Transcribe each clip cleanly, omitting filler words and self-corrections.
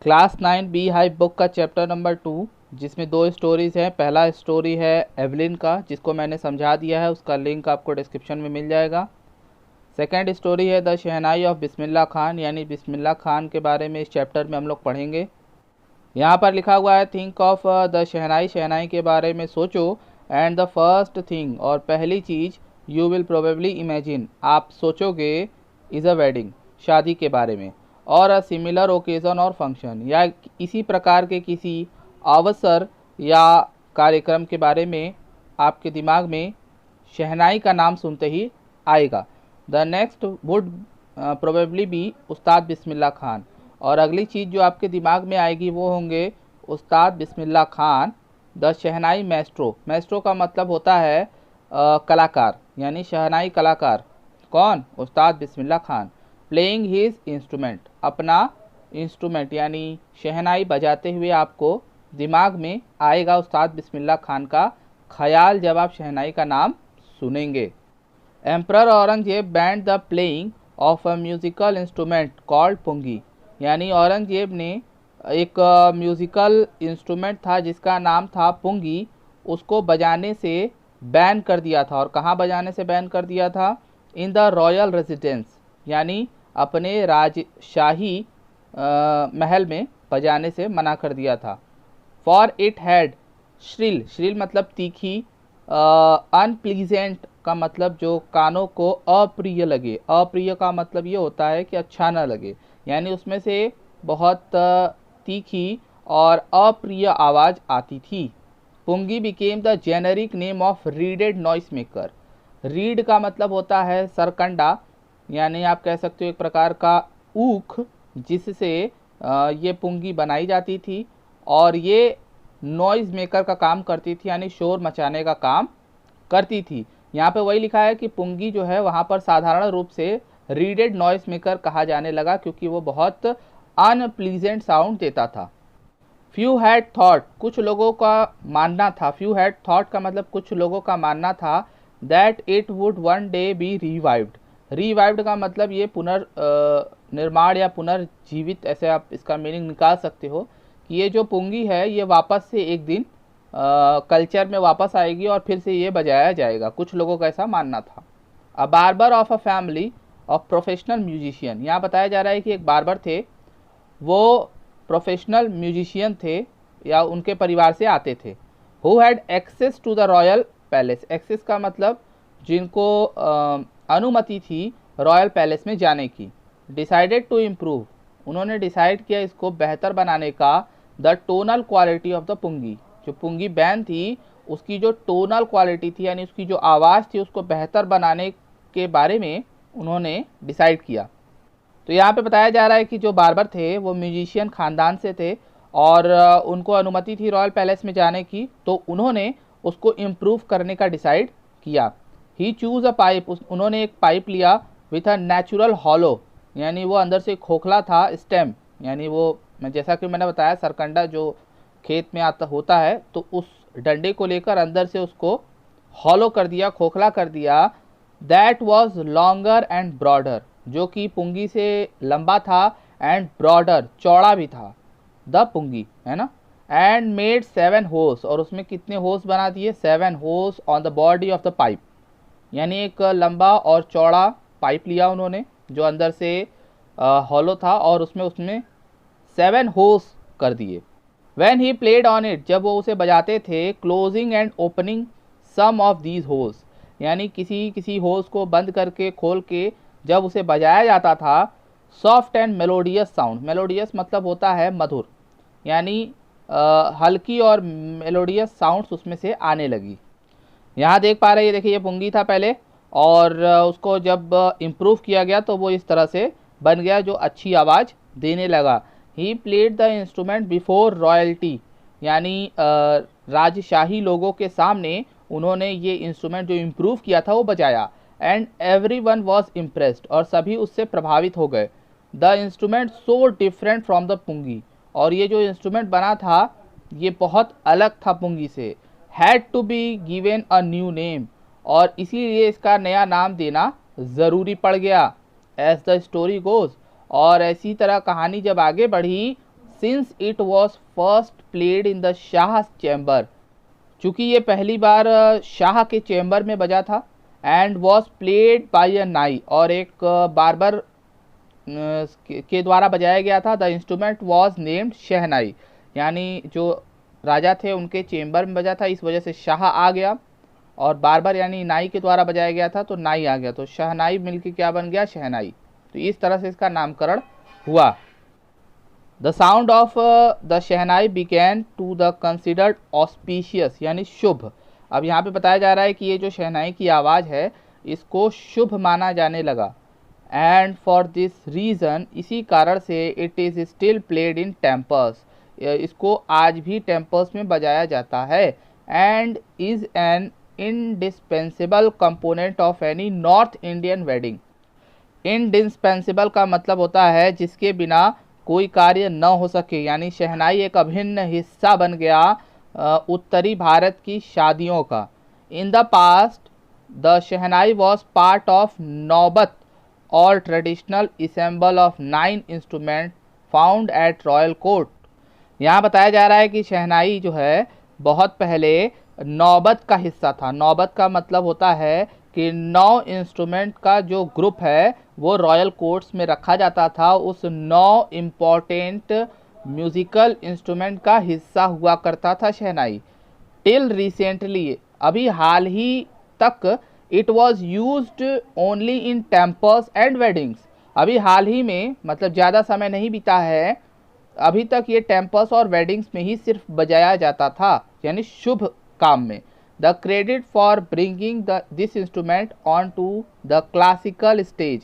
Class 9 B high book का chapter number 2, जिसमें 2 stories हैं। पहला स्टोरी है एवलिन का, जिसको मैंने समझा दिया है, उसका लिंक आपको डिस्क्रिप्शन में मिल जाएगा। सेकंड स्टोरी है the shehnai of Bismillah Khan, यानी बिस्मिल्लाह खान के बारे में इस चैप्टर में हम लोग पढ़ेंगे। यहाँ पर लिखा हुआ है थिंक ऑफ द शहनाई, शहनाई के बारे में सोचो। एंड द फर्स्ट थिंग, और पहली चीज़, यू विल प्रोबेबली इमेजिन, आप सोचोगे, इज़ अ वेडिंग, शादी के बारे में, और अ सिमिलर ओकेज़न और फंक्शन, या इसी प्रकार के किसी अवसर या कार्यक्रम के बारे में आपके दिमाग में शहनाई का नाम सुनते ही आएगा। The next would probably be उस्ताद बिस्मिल्लाह खान, और अगली चीज़ जो आपके दिमाग में आएगी वो होंगे Ustad Bismillah Khan. The shehnai maestro, maestro का मतलब होता है कलाकार, यानी शहनाई कलाकार। कौन? उस्ताद Bismillah Khan. Playing his instrument, अपना इंस्ट्रूमेंट यानी शहनाई बजाते हुए आपको दिमाग में आएगा उस्ताद बिस्मिल्लाह खान का ख्याल जब आप शहनाई का नाम सुनेंगे। Emperor Aurangzeb banned the playing of a musical instrument called pungi, यानी औरंगजेब ने एक म्यूज़िकल इंस्ट्रूमेंट था जिसका नाम था पुंगी, उसको बजाने से बैन कर दिया था। और कहाँ बजाने से बैन कर दिया था? इन द रॉयल रेजिडेंस, यानी अपने राजशाही महल में बजाने से मना कर दिया था। For it had shrill, shrill मतलब तीखी, अनप्लीजेंट का मतलब जो कानों को अप्रिय लगे, अप्रिय का मतलब ये होता है कि अच्छा ना लगे, यानी उसमें से बहुत तीखी और अप्रिय आवाज़ आती थी। Pungi became the generic name of reeded noise maker, reed का मतलब होता है सरकंडा, यानी आप कह सकते हो एक प्रकार का ऊख, जिससे ये पुंगी बनाई जाती थी, और ये नॉइज़ मेकर का काम करती थी, यानी शोर मचाने का काम करती थी। यहाँ पे वही लिखा है कि पुंगी जो है वहाँ पर साधारण रूप से रीडेड नॉइस मेकर कहा जाने लगा, क्योंकि वो बहुत अनप्लीजेंट साउंड देता था। फ्यू हैड थॉट, कुछ लोगों का मानना था, फ्यू हैड थॉट का मतलब कुछ लोगों का मानना था, that it would one day B revived, revived का मतलब ये निर्माण या पुनर्जीवित, ऐसे आप इसका मीनिंग निकाल सकते हो कि ये जो पुंगी है ये वापस से एक दिन कल्चर में वापस आएगी और फिर से ये बजाया जाएगा, कुछ लोगों का ऐसा मानना था। अ barber of a family of professional musician, यहाँ बताया जा रहा है कि एक बार्बर थे, वो प्रोफेशनल म्यूजिशियन थे या उनके परिवार से आते थे। Who had access to the royal palace, access का मतलब जिनको अनुमति थी रॉयल पैलेस में जाने की। डिसाइडेड टू इम्प्रूव, उन्होंने डिसाइड किया इसको बेहतर बनाने का, the tonal quality of the pungi, जो पुंगी बैंड थी उसकी जो टोनल क्वालिटी थी, यानी उसकी जो आवाज़ थी, उसको बेहतर बनाने के बारे में उन्होंने डिसाइड किया। तो यहाँ पे बताया जा रहा है कि जो बार्बर थे वो म्यूजिशियन ख़ानदान से थे और उनको अनुमति थी रॉयल पैलेस में जाने की, तो उन्होंने उसको इम्प्रूव करने का डिसाइड किया। ही चूज़ अ पाइप, उन्होंने एक पाइप लिया, विथ अ नेचुरल हॉलो, यानी वो अंदर से खोखला था, स्टेम, यानी वो जैसा कि मैंने बताया सरकंडा जो खेत में आता होता है, तो उस डंडे को लेकर अंदर से उसको हॉलो कर दिया, खोखला कर दिया। That was longer and broader, जो कि पुंगी से लंबा था, एंड ब्रॉडर, चौड़ा भी था, द पुंगी, है ना। एंड मेड 7 होल्स, और उसमें कितने होल्स बना दिए? 7 holes on the body of the pipe, यानी एक लंबा और चौड़ा पाइप लिया उन्होंने जो अंदर से हॉलो था, और उसमें 7 होल्स कर दिए। When he played on it, जब वो उसे बजाते थे, closing and opening some of these holes, यानी किसी किसी होल्स को बंद करके खोल के जब उसे बजाया जाता था, soft and melodious sound, melodious मतलब होता है मधुर, यानी हल्की और मेलोडियस साउंड्स उसमें से आने लगी। यहाँ देख पा रहे हैं, देखिए ये पुंगी था पहले, और उसको जब इम्प्रूव किया गया तो वो इस तरह से बन गया जो अच्छी आवाज़ देने लगा। He played the instrument before royalty, यानी राजशाही लोगों के सामने उन्होंने ये इंस्ट्रूमेंट जो इम्प्रूव किया था वो बजाया। And every one was impressed, और सभी उससे प्रभावित हो गए। The instrument so different from the pungi, और ये जो इंस्ट्रूमेंट बना था ये बहुत अलग था पुंगी से। Had to be given a new name, और इसीलिए इसका नया नाम देना ज़रूरी पड़ गया। एज द स्टोरी गोज़, और ऐसी तरह कहानी जब आगे बढ़ी, since it was first played in the Shah chamber, चूँकि ये पहली बार शाह के चैम्बर में बजा था, एंड वॉज प्लेड बाय अ नाई, और एक बार्बर के द्वारा बजाया गया था। द इंस्ट्रूमेंट वॉज नेम्ड शहनाई, यानी जो राजा थे उनके चेम्बर में बजा था, इस वजह से शाह आ गया, और बार्बर यानी नाई के द्वारा बजाया गया था तो नाई आ गया, तो शहनाई मिलके क्या बन गया, शहनाई। तो इस तरह से इसका नामकरण हुआ। The sound of the shehnai began to the considered auspicious, यानी शुभ। अब यहाँ पे बताया जा रहा है कि ये जो शहनाई की आवाज़ है इसको शुभ माना जाने लगा। एंड फॉर दिस रीज़न, इसी कारण से it is still played in temples, इसको आज भी टेम्पल्स में बजाया जाता है। And is an indispensable component of any north Indian wedding. Indispensable का मतलब होता है जिसके बिना कोई कार्य न हो सके, यानी शहनाई एक अभिन्न हिस्सा बन गया उत्तरी भारत की शादियों का। In the past the shehnai was part of नौबत और traditional assemble of 9 instrument found at royal court. यहाँ बताया जा रहा है कि शहनाई जो है बहुत पहले नौबत का हिस्सा था। नौबत का मतलब होता है कि 9 इंस्ट्रूमेंट का जो ग्रुप है वो रॉयल कोर्ट्स में रखा जाता था। उस 9 इम्पॉर्टेंट म्यूज़िकल इंस्ट्रूमेंट का हिस्सा हुआ करता था शहनाई। टिल रिसेंटली, अभी हाल ही तक, it was used only in temples and weddings. अभी हाल ही में, मतलब ज़्यादा समय नहीं बीता है, अभी तक ये टेम्पल्स और वेडिंग्स में ही सिर्फ बजाया जाता था, यानी शुभ काम में। The credit for bringing this instrument on to the classical stage,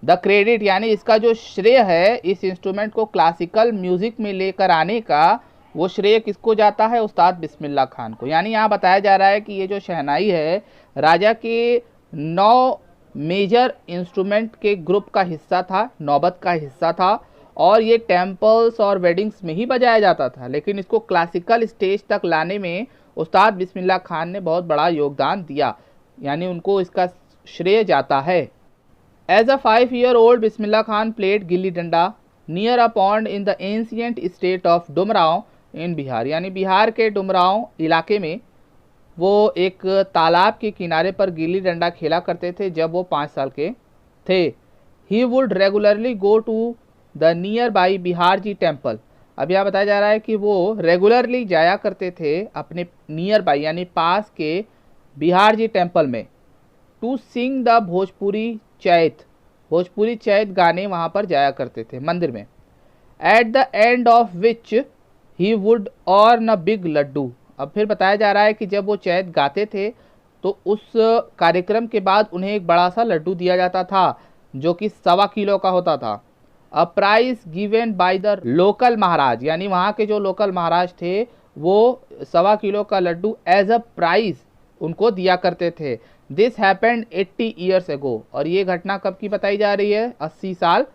the credit यानी इसका जो श्रेय है इस इंस्ट्रूमेंट को क्लासिकल म्यूज़िक में लेकर आने का, वो श्रेय किसको जाता है, उस्ताद बिस्मिल्लाह खान को। यानी यहाँ बताया जा रहा है कि ये जो शहनाई है राजा के 9 मेजर इंस्ट्रूमेंट के ग्रुप का हिस्सा था, नौबत का हिस्सा था, और ये टेम्पल्स और वेडिंग्स में ही बजाया जाता था, लेकिन इसको क्लासिकल स्टेज तक लाने में उस्ताद बिस्मिल्लाह खान ने बहुत बड़ा योगदान दिया, यानी उनको इसका श्रेय जाता है। As a 5-year-old Bismillah Khan played gilli danda near a pond in the ancient state of Dumraon in Bihar, यानी बिहार के डुमरांव इलाके में वो एक तालाब के किनारे पर गिल्ली डंडा खेला करते थे जब वो 5 साल के थे। He would regularly go to the nearby Bihar ji temple. अब यहाँ बताया जा रहा है कि वो रेगुलरली जाया करते थे अपने नियर बाई यानी पास के बिहार जी टेम्पल में, टू सिंग द भोजपुरी चैत, भोजपुरी चैत गाने वहाँ पर जाया करते थे मंदिर में। At the end of which he would earn a big laddu. अब फिर बताया जा रहा है कि जब वो चैत गाते थे तो उस कार्यक्रम के बाद उन्हें एक बड़ा सा लड्डू दिया जाता था जो कि 1.25 किलो का होता था। A prize given by the local Maharaj, यानी वहाँ के जो लोकल महाराज थे वो 1.25 किलो का लड्डू एज अ प्राइज उनको दिया करते थे। दिस हैपेंड 80 ईयर्स एगो, और ये घटना कब की बताई जा रही है, 80 साल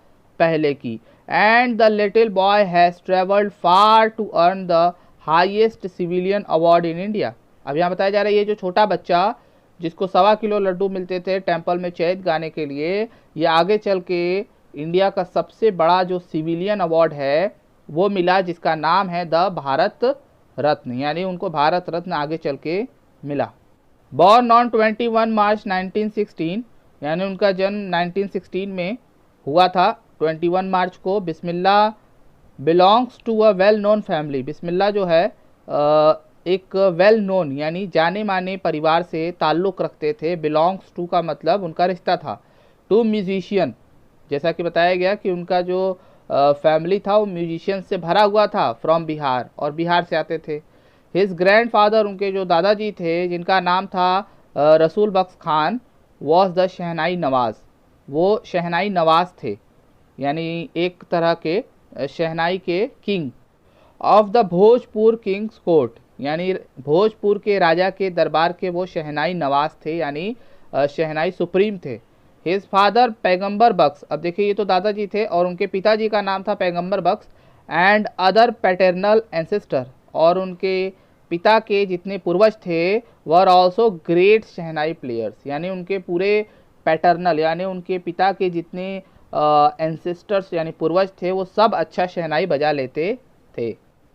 पहले की। And the little boy has travelled far to earn the highest civilian award in India. अब यहाँ बताया जा रहा है ये जो छोटा बच्चा जिसको 1.25 किलो लड्डू मिलते थे टेम्पल में चैत गाने के लिए, ये आगे चल के इंडिया का सबसे बड़ा जो सिविलियन अवार्ड है वो मिला, जिसका नाम है द भारत रत्न, यानी उनको भारत रत्न आगे चल के मिला। बॉर्न ऑन 21 मार्च 1916, यानी उनका जन्म 1916 में हुआ था 21 मार्च को। Bismillah belongs to a well known family, Bismillah जो है एक वेल नोन यानी जाने माने परिवार से ताल्लुक़ रखते थे। बिलोंग्स टू का मतलब उनका रिश्ता था। टू म्यूजिशियन, जैसा कि बताया गया कि उनका जो फैमिली था वो म्यूजिशियन से भरा हुआ था, फ्रॉम बिहार, और बिहार से आते थे। हिज ग्रैंडफादर, उनके जो दादाजी थे जिनका नाम था रसूल बख्श खान, वॉज द शहनाई नवाज़, वो शहनाई नवाज़ थे, यानी एक तरह के शहनाई के king. Of the Bhojpur Kings court, यानी भोजपुर के राजा के दरबार के वो शहनाई नवाज़ थे, यानी शहनाई सुप्रीम थे। हिज फादर पैगंबर बख्श, अब देखिए ये तो दादाजी थे, और उनके पिताजी का नाम था पैगंबर बख्श। एंड अदर पैटर्नल एंसेस्टर, और उनके पिता के जितने पूर्वज थे were also great shehnai players, यानी उनके पूरे पैटर्नल यानी उनके पिता के जितने एंसेस्टर्स यानी पूर्वज थे वो सब अच्छा शहनाई बजा लेते थे।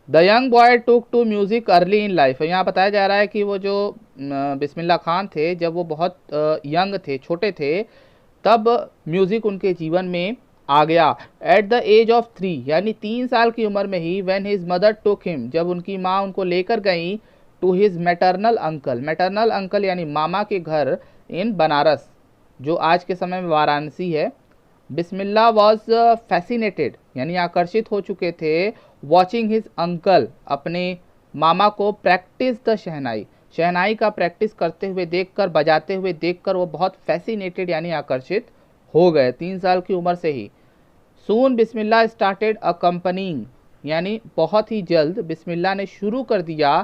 The young boy took to music early in life. यहाँ बताया जा रहा है कि वो जो बिस्मिल्लाह खान थे, जब वो बहुत यंग थे, छोटे थे, तब म्यूज़िक उनके जीवन में आ गया। एट द एज ऑफ 3 यानी 3 साल की उम्र में ही, when his mother took him, जब उनकी माँ उनको लेकर गई, to his maternal uncle, maternal uncle यानी मामा के घर इन बनारस, जो आज के समय में वाराणसी है। बिस्मिल्लाह वॉज फैसिनेटेड यानी आकर्षित हो चुके थे, वॉचिंग हिज अंकल, अपने मामा को प्रैक्टिस द शहनाई, शहनाई का प्रैक्टिस करते हुए देखकर, बजाते हुए देखकर वो बहुत फैसिनेटेड यानी आकर्षित हो गए 3 साल की उम्र से ही। सून बिस्मिल्लाह स्टार्टेड अकम्पनिंग यानी बहुत ही जल्द बिस्मिल्लाह ने शुरू कर दिया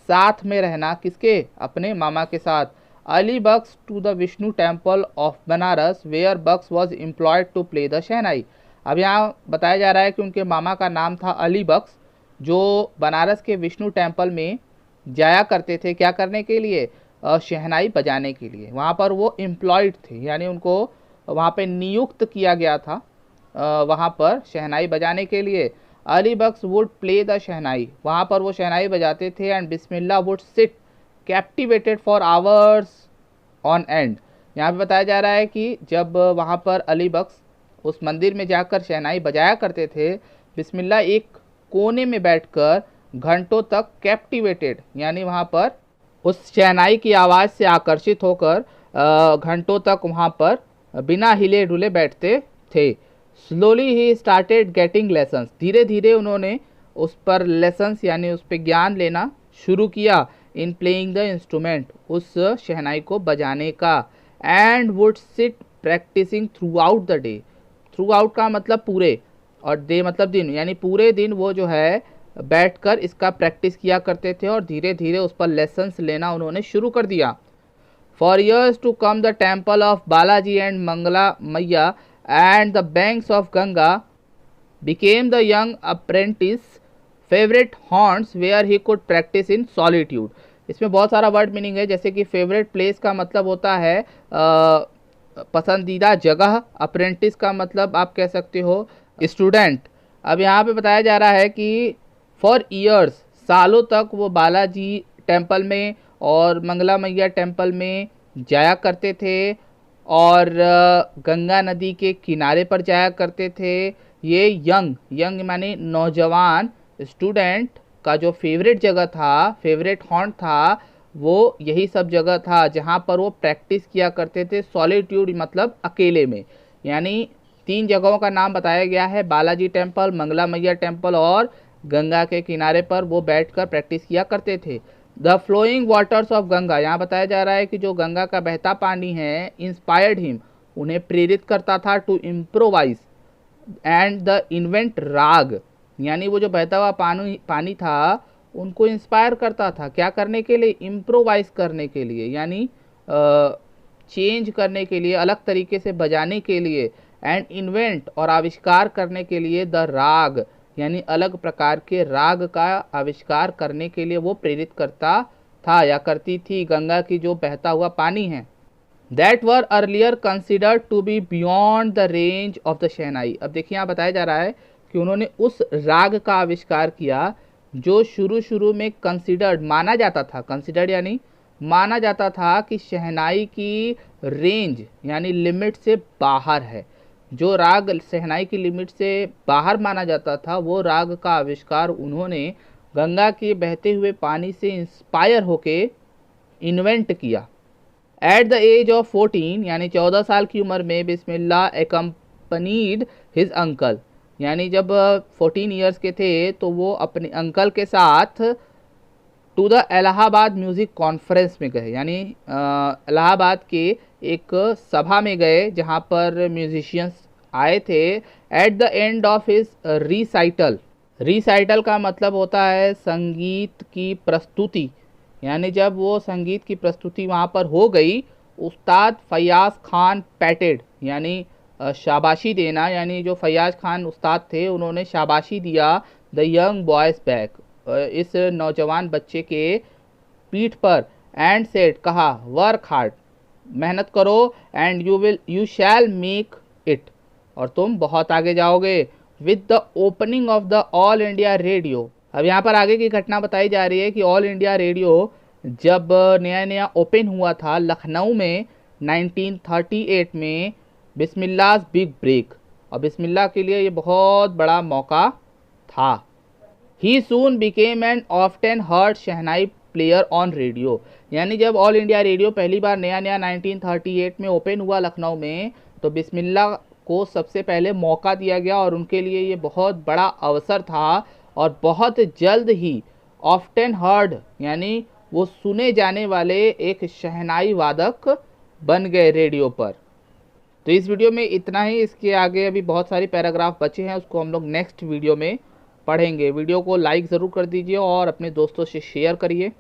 साथ में रहना, किसके, अपने मामा के साथ। Ali Bakhsh to the Vishnu temple of Banaras where Bakhsh was employed to play the shehnai. अब यहाँ बताया जा रहा है कि उनके मामा का नाम था अली बख्श, जो बनारस के विष्णु टेम्पल में जाया करते थे, क्या करने के लिए, शहनाई बजाने के लिए। वहाँ पर वो एम्प्लॉयड थे यानी उनको वहाँ पे नियुक्त किया गया था वहाँ पर शहनाई बजाने के लिए। अली बख्श वुड प्ले द शहनाई, वहाँ पर वो शहनाई बजाते थे। And Bismillah would sit captivated for hours on and. यहाँ पे बताया जा रहा है कि जब वहाँ पर अली बख्श उस मंदिर में जाकर शहनाई बजाया करते थे, बिस्मिल्लाह एक कोने में बैठकर घंटों तक कैप्टिवेटेड यानी वहाँ पर उस शहनाई की आवाज़ से आकर्षित होकर घंटों तक वहाँ पर बिना हिले डुले बैठते थे। Slowly he started getting lessons, धीरे धीरे उन्होंने उस पर लेसन्स यानी उस पर ज्ञान लेना शुरू किया। इन प्लेइंग द इंस्ट्रूमेंट, उस शहनाई को बजाने का। And would sit practicing throughout the day, throughout का मतलब पूरे, और डे मतलब दिन, यानी पूरे दिन वो जो है बैठकर इसका प्रैक्टिस किया करते थे और धीरे धीरे उस पर लेसन्स लेना उन्होंने शुरू कर दिया। For years to come the temple of Balaji and Mangala Maiya and the banks of Ganga became the young apprentice favourite haunts where he could practise in solitude. इसमें बहुत सारा वर्ड मीनिंग है, जैसे कि फेवरेट प्लेस का मतलब होता है पसंदीदा जगह, अप्रेंटिस का मतलब आप कह सकते हो स्टूडेंट। अब यहाँ पे बताया जा रहा है कि फॉर ईयर्स, सालों तक वो बालाजी टेम्पल में और मंगला मैया टेम्पल में जाया करते थे और गंगा नदी के किनारे पर जाया करते थे। ये यंग माने नौजवान स्टूडेंट का जो फेवरेट जगह था, फेवरेट हॉन्ट था, वो यही सब जगह था जहाँ पर वो प्रैक्टिस किया करते थे। सॉलिट्यूड मतलब अकेले में, यानी 3 जगहों का नाम बताया गया है, बालाजी टेम्पल, मंगला मैया टेम्पल और गंगा के किनारे पर वो बैठकर प्रैक्टिस किया करते थे। The flowing waters of Ganga, यहाँ बताया जा रहा है कि जो गंगा का बहता पानी है, इंस्पायर्ड हिम, उन्हें प्रेरित करता था, to improvise and the invent raga, यानी वो जो बहता हुआ पानी था उनको इंस्पायर करता था, क्या करने के लिए, इम्प्रोवाइज करने के लिए, यानी चेंज करने के लिए, अलग तरीके से बजाने के लिए। एंड इन्वेंट और आविष्कार करने के लिए, द राग यानी अलग प्रकार के राग का आविष्कार करने के लिए वो प्रेरित करता था या करती थी गंगा की जो बहता हुआ पानी है। That were earlier considered to be beyond the range of the shehnai. अब देखिए यहाँ बताया जा रहा है कि उन्होंने उस राग का आविष्कार किया जो शुरू में कंसिडर्ड माना जाता था, कंसिडर्ड यानी माना जाता था कि शहनाई की रेंज यानी लिमिट से बाहर है। जो राग शहनाई की लिमिट से बाहर माना जाता था, वो राग का आविष्कार उन्होंने गंगा के बहते हुए पानी से इंस्पायर होके इन्वेंट किया। एट द एज ऑफ 14 यानी 14 साल की उम्र में बिस्मिल्लाह एकम्पनीड हिज अंकल, यानी जब 14 ईयर्स के थे तो वो अपने अंकल के साथ to the Allahabad music conference में गए, यानी इलाहाबाद के एक सभा में गए जहाँ पर म्यूजिशियंस आए थे। Eight the end of his recital, recital का मतलब होता है संगीत की प्रस्तुति, यानी जब वो संगीत की प्रस्तुति वहाँ पर हो गई, उस्ताद फैयाज़ खान पैटेड यानी शाबाशी देना, यानी जो फैयाज़ खान उस्ताद थे उन्होंने शाबाशी दिया द यंग बॉयज़ बैक, इस नौजवान बच्चे के पीठ पर। एंड सेड कहा, वर्क हार्ड मेहनत करो, and you shall make it और तुम बहुत आगे जाओगे। With the opening of the all India radio. अब यहाँ पर आगे की घटना बताई जा रही है कि ऑल इंडिया रेडियो जब नया नया ओपन हुआ था लखनऊ में 1938 में, बिस्मिल्लाह's बिग ब्रेक, और बिस्मिल्लाह के लिए ये बहुत बड़ा मौका था। He soon became an often heard shehnai player on radio. यानी जब ऑल इंडिया रेडियो पहली बार नया नया 1938 में ओपन हुआ लखनऊ में, तो बिस्मिल्लाह को सबसे पहले मौका दिया गया और उनके लिए ये बहुत बड़ा अवसर था और बहुत जल्द ही ऑफ्टन हर्ड यानी वो सुने जाने वाले एक शहनाई वादक बन गए रेडियो पर। तो इस वीडियो में इतना ही। इसके आगे अभी बहुत सारी पैराग्राफ बचे हैं, उसको हम लोग नेक्स्ट वीडियो में पढ़ेंगे। वीडियो को लाइक ज़रूर कर दीजिए और अपने दोस्तों से शेयर करिए।